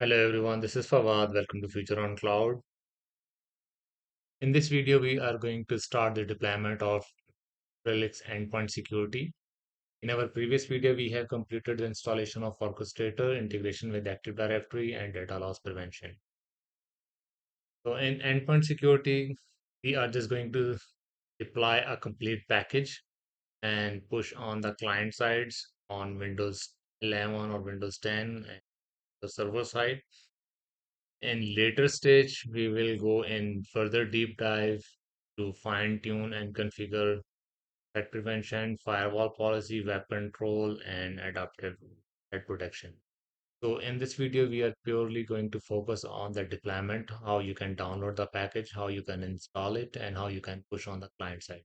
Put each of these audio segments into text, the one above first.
Hello everyone, this is Fawad. Welcome to Future on Cloud. In this video, we are going to start the deployment of Trellix endpoint security. In our previous video, we have completed the installation of Orchestrator, integration with Active Directory, and data loss prevention. So in endpoint security, we are just going to deploy a complete package and push on the client sides on Windows 11 or Windows 10 and the server side. In later stage, we will go in further deep dive to fine tune and configure threat prevention, firewall policy, web control, and adaptive threat protection. So in this video, we are purely going to focus on the deployment, how you can download the package, how you can install it, and how you can push on the client side.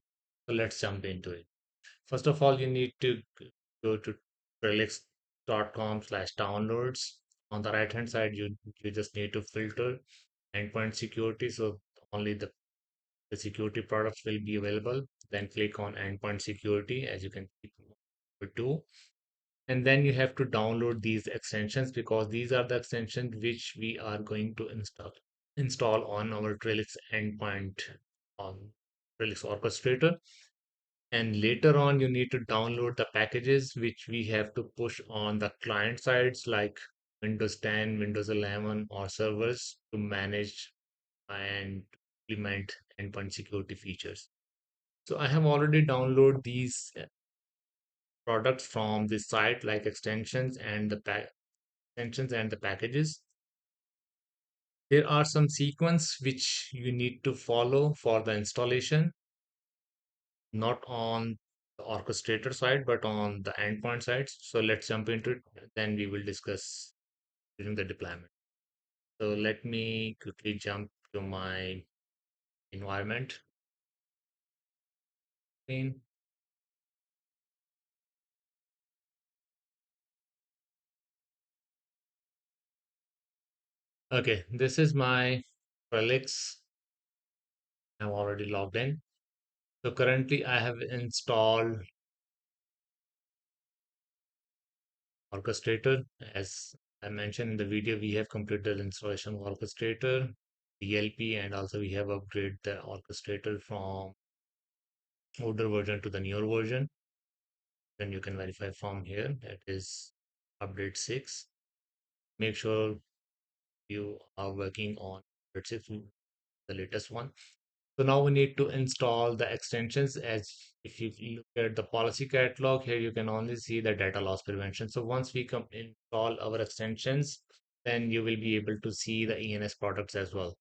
So let's jump into it. First of all, you need to go to trellix.com/downloads. On the right hand side, you just need to filter endpoint security. So only the security products will be available. Then click on endpoint security as you can see number two. And then you have to download these extensions because these are the extensions which we are going to install on our Trellix endpoint on Trellix Orchestrator. And later on, you need to download the packages which we have to push on the client sides like Windows 10, Windows 11, or servers to manage and implement endpoint security features. So I have already downloaded these products from this site like extensions and the packages. There are some sequence which you need to follow for the installation, not on the orchestrator side, but on the endpoint side. So let's jump into it. Then we will discuss during the deployment. So let me quickly jump to my environment screen. Okay, this is my Trellix. I'm already logged in. So currently I have installed Orchestrator. As I mentioned in the video, we have completed installation of Orchestrator, DLP, and also we have upgraded the Orchestrator from older version to the newer version. Then you can verify from here. That is update 6. Make sure you are working on update 6, the latest one. So now we need to install the extensions. As if you look at the policy catalog here, you can only see the data loss prevention. So once we come install our extensions, then you will be able to see the ENS products as well.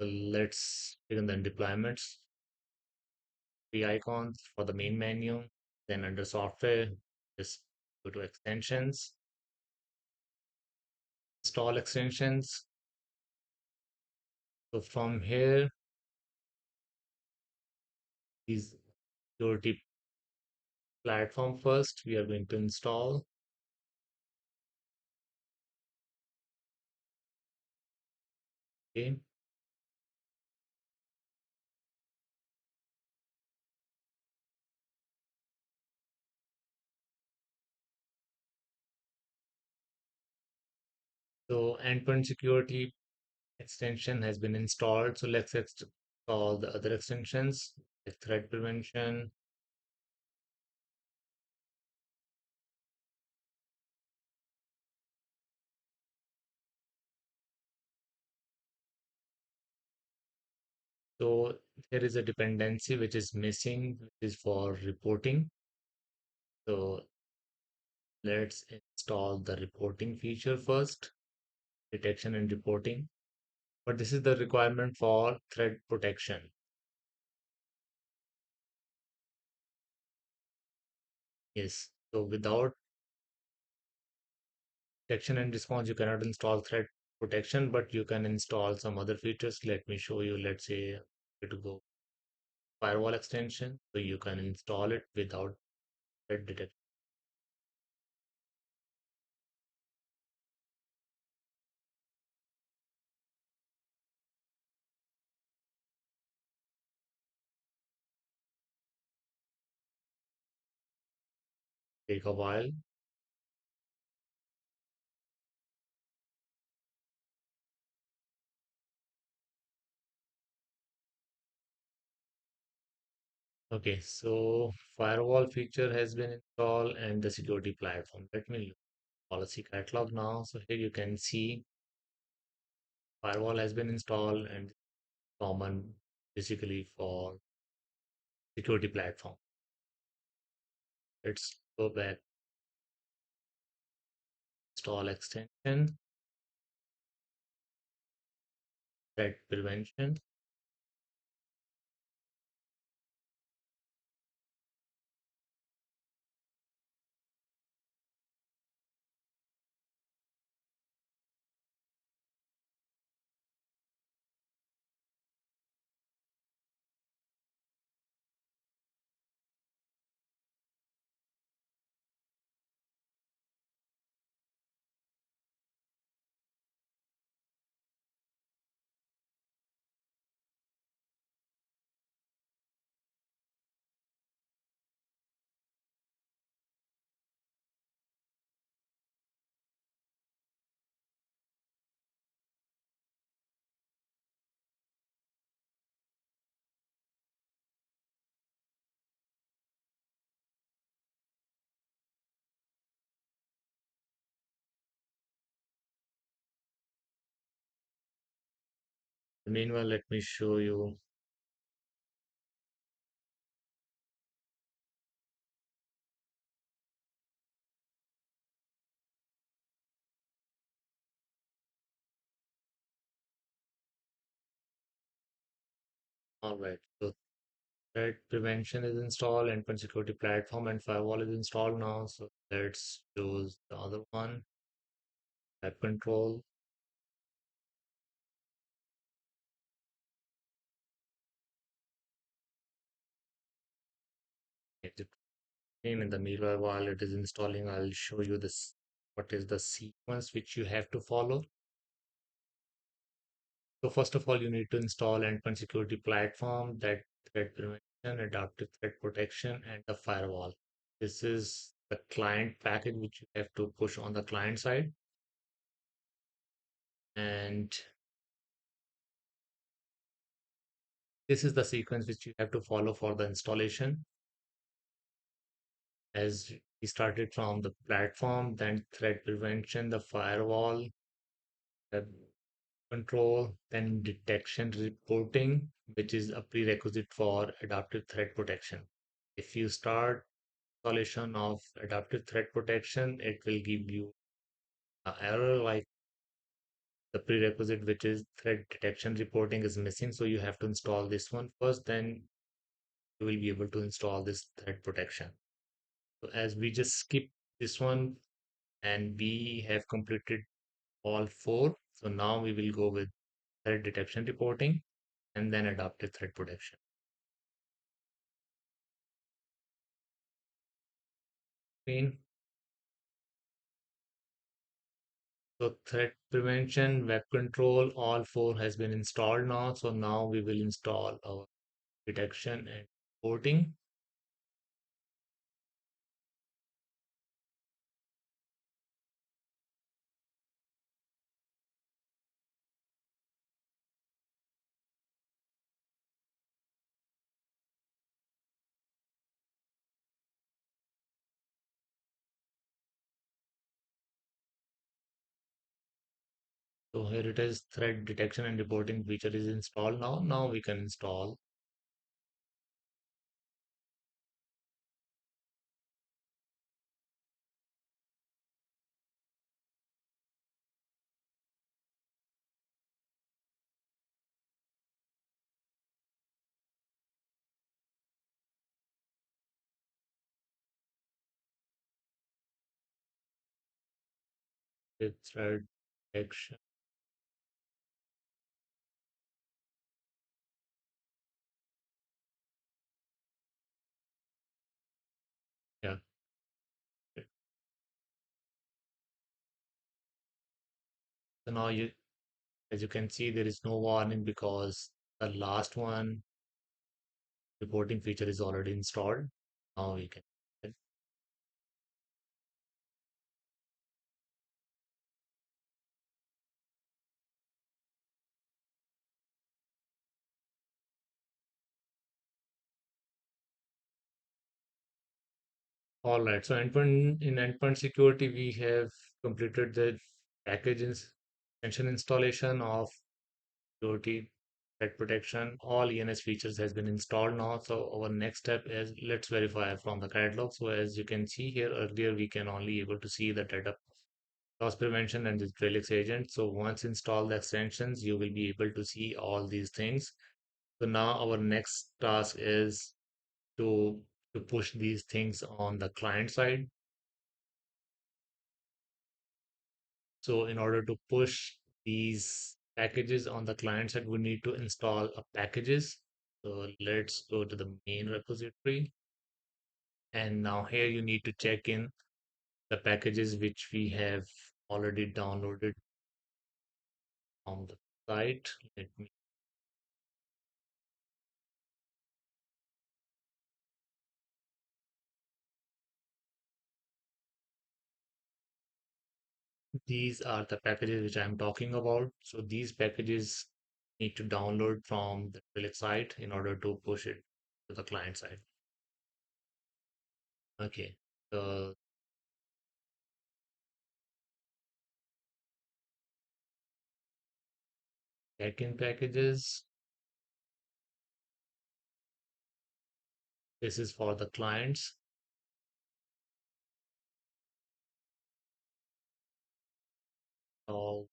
So let's begin the deployments. The icons for the main menu, then under software, just go to extensions, install extensions. So from here, is security platform first. We are going to install. Okay. So endpoint security extension has been installed. So let's install the other extensions like threat prevention. So there is a dependency which is missing, which is for reporting. So let's install the reporting feature first, detection and reporting. But this is the requirement for threat protection. Yes. So without detection and response, you cannot install threat protection, but you can install some other features. Let me show you. Let's say to go firewall extension, so you can install it without threat detection. Take a while. Okay, so firewall feature has been installed and the security platform. Let me look policy catalog now. So here you can see firewall has been installed and common basically for security platform. Let's go back, install extension, threat prevention. Meanwhile, let me show you. All right, so threat prevention is installed, endpoint security platform and firewall is installed now. So let's choose the other one, web control. In the meanwhile, while it is installing, I'll show you this what is the sequence which you have to follow. So first of all, you need to install endpoint security platform, that threat prevention, adaptive threat protection, and the firewall. This is the client package which you have to push on the client side. And this is the sequence which you have to follow for the installation. As we started from the platform, then threat prevention, the firewall, the control, then detection reporting, which is a prerequisite for adaptive threat protection. If you start installation of adaptive threat protection, it will give you an error like the prerequisite, which is threat detection reporting is missing. So you have to install this one first, then you will be able to install this threat protection. So as we just skip this one and we have completed all four, so now we will go with threat detection reporting and then adaptive threat protection. Screen. So threat prevention, web control, all four has been installed now. So now we will install our detection and reporting. So here it is, threat detection and reporting feature is installed now. Now we can install. The threat detection. Yeah. So now you, as you can see, there is no warning because the last one reporting feature is already installed. Now we can. All right. So endpoint security, we have completed the extension installation of security, threat protection. All ENS features has been installed now. So our next step is let's verify from the catalog. So as you can see here earlier, we can only able to see the data loss prevention and the Trellix agent. So once install the extensions, you will be able to see all these things. So now our next task is to to push these things on the client side. So in order to push these packages on the client side, we need to install a packages. So let's go to the main repository. And now here you need to check in the packages which we have already downloaded on the site. Let me, these are the packages which I'm talking about. So these packages need to download from the Trellix site in order to push it to the client side. Okay. The check-in packages. This is for the clients. So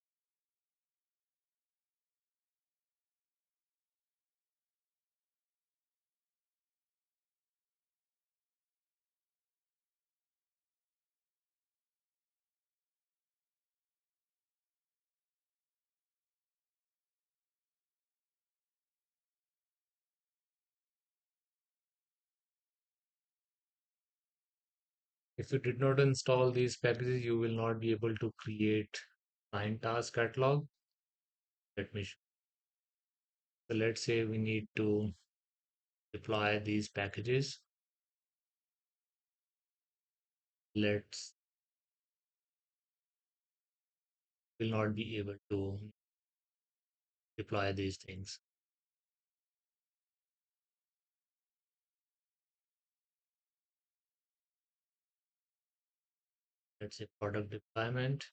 if you did not install these packages, you will not be able to create client task catalog. Let me show. So let's say we need to deploy these packages. Let's will not be able to deploy these things. Let's say product deployment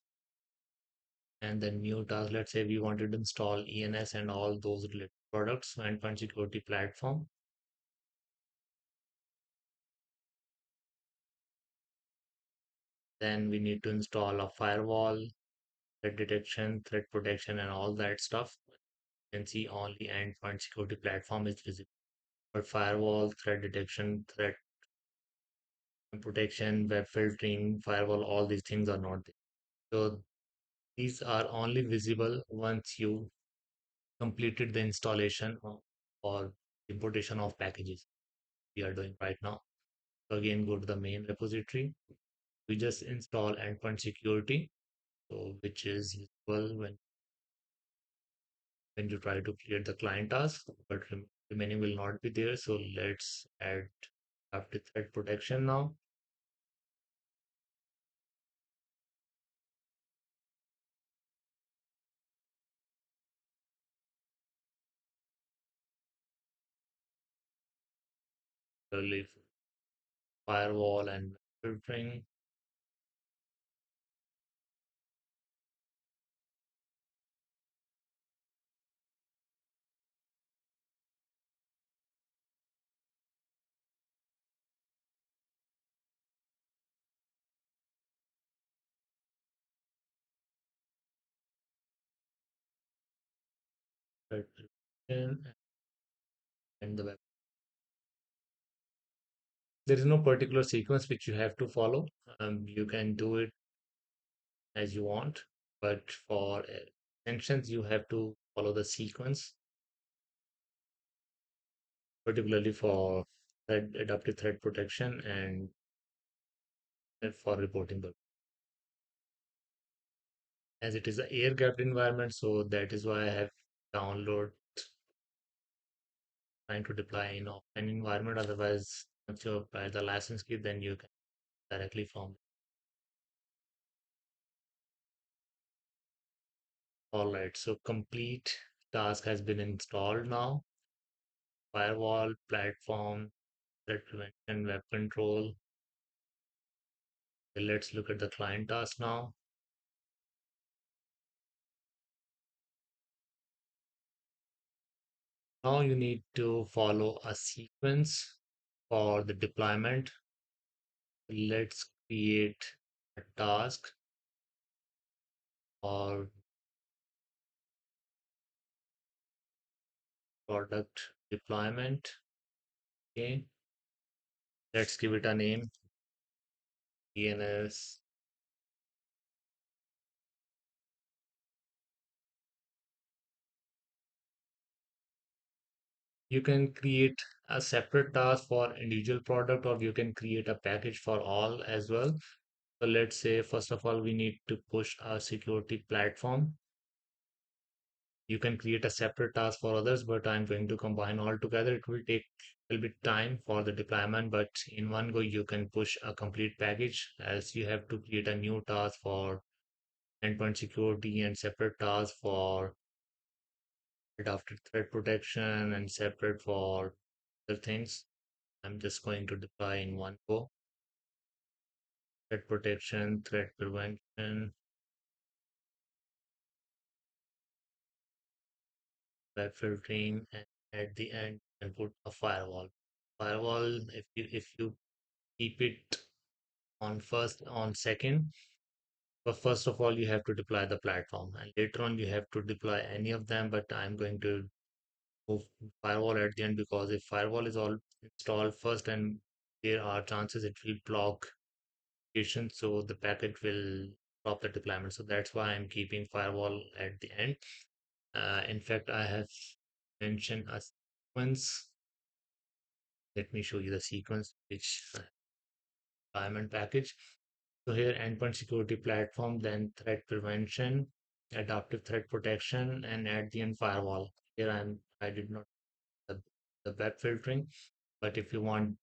and then new task. Let's say we wanted to install ENS and all those related products, endpoint security platform. Then we need to install a firewall, threat detection, threat protection, and all that stuff. You can see only endpoint security platform is visible. But firewall, threat detection, threat protection, web filtering, firewall, all these things are not there. So these are only visible once you completed the installation or importation of packages we are doing right now. So again, go to the main repository. We just install endpoint security, so which is visible when you try to create the client task, but remaining will not be there. So let's add adaptive threat protection now. Early firewall and filtering. Threat protection, and the web. There is no particular sequence which you have to follow. You can do it as you want, but for extensions, you have to follow the sequence, particularly for adaptive threat protection and for reporting the as it is an air gapped environment, so that is why I have download trying to deploy in offline environment. Otherwise, if you apply the license key, then you can directly from. All right, so complete task has been installed now. Firewall, platform, threat prevention, web control. Okay, let's look at the client task now. Now you need to follow a sequence for the deployment. Let's create a task or product deployment. Okay, let's give it a name, ENS. You can create a separate task for individual product, or you can create a package for all as well. So let's say, first of all, we need to push our security platform. You can create a separate task for others, but I'm going to combine all together. It will take a little bit time for the deployment, but in one go, you can push a complete package, as you have to create a new task for endpoint security and separate task for adaptive threat protection and separate for other things. I'm just going to deploy in one go. Threat protection, threat prevention, web filtering, and at the end, you can put a firewall. Firewall, if you keep it on first on second, but first of all you have to deploy the platform, and later on you have to deploy any of them. But I'm going to move firewall at the end, because if firewall is all installed first, and there are chances it will block application, so the packet will stop the deployment. So that's why I'm keeping firewall at the end. In fact, I have mentioned a sequence. Let me show you the sequence which deployment package. So here, endpoint security platform, then threat prevention, adaptive threat protection, and at the end firewall. Here I did not the, the web filtering, but if you want,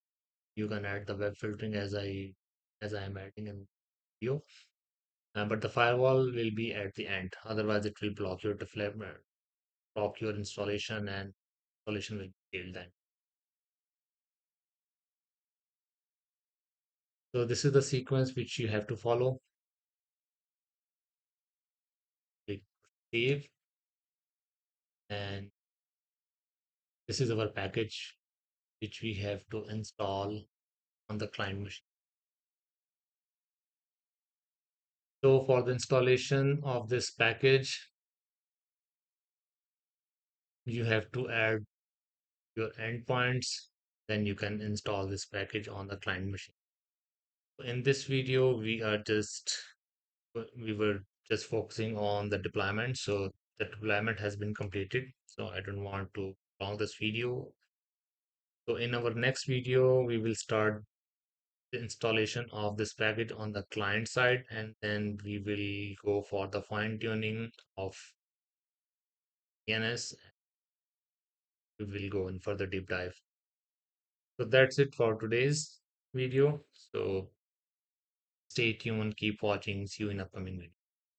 you can add the web filtering as I am adding in video. But the firewall will be at the end. Otherwise, it will block your deployment, block your installation, and installation will fail then. So this is the sequence which you have to follow. Click save, and this is our package which we have to install on the client machine. So for the installation of this package, you have to add your endpoints, then you can install this package on the client machine. In this video, we were just focusing on the deployment. So the deployment has been completed. So I don't want to prolong this video. So in our next video, we will start the installation of this package on the client side, and then we will go for the fine tuning of ENS. We will go in further deep dive. So that's it for today's video. So stay tuned, keep watching, see you in upcoming videos.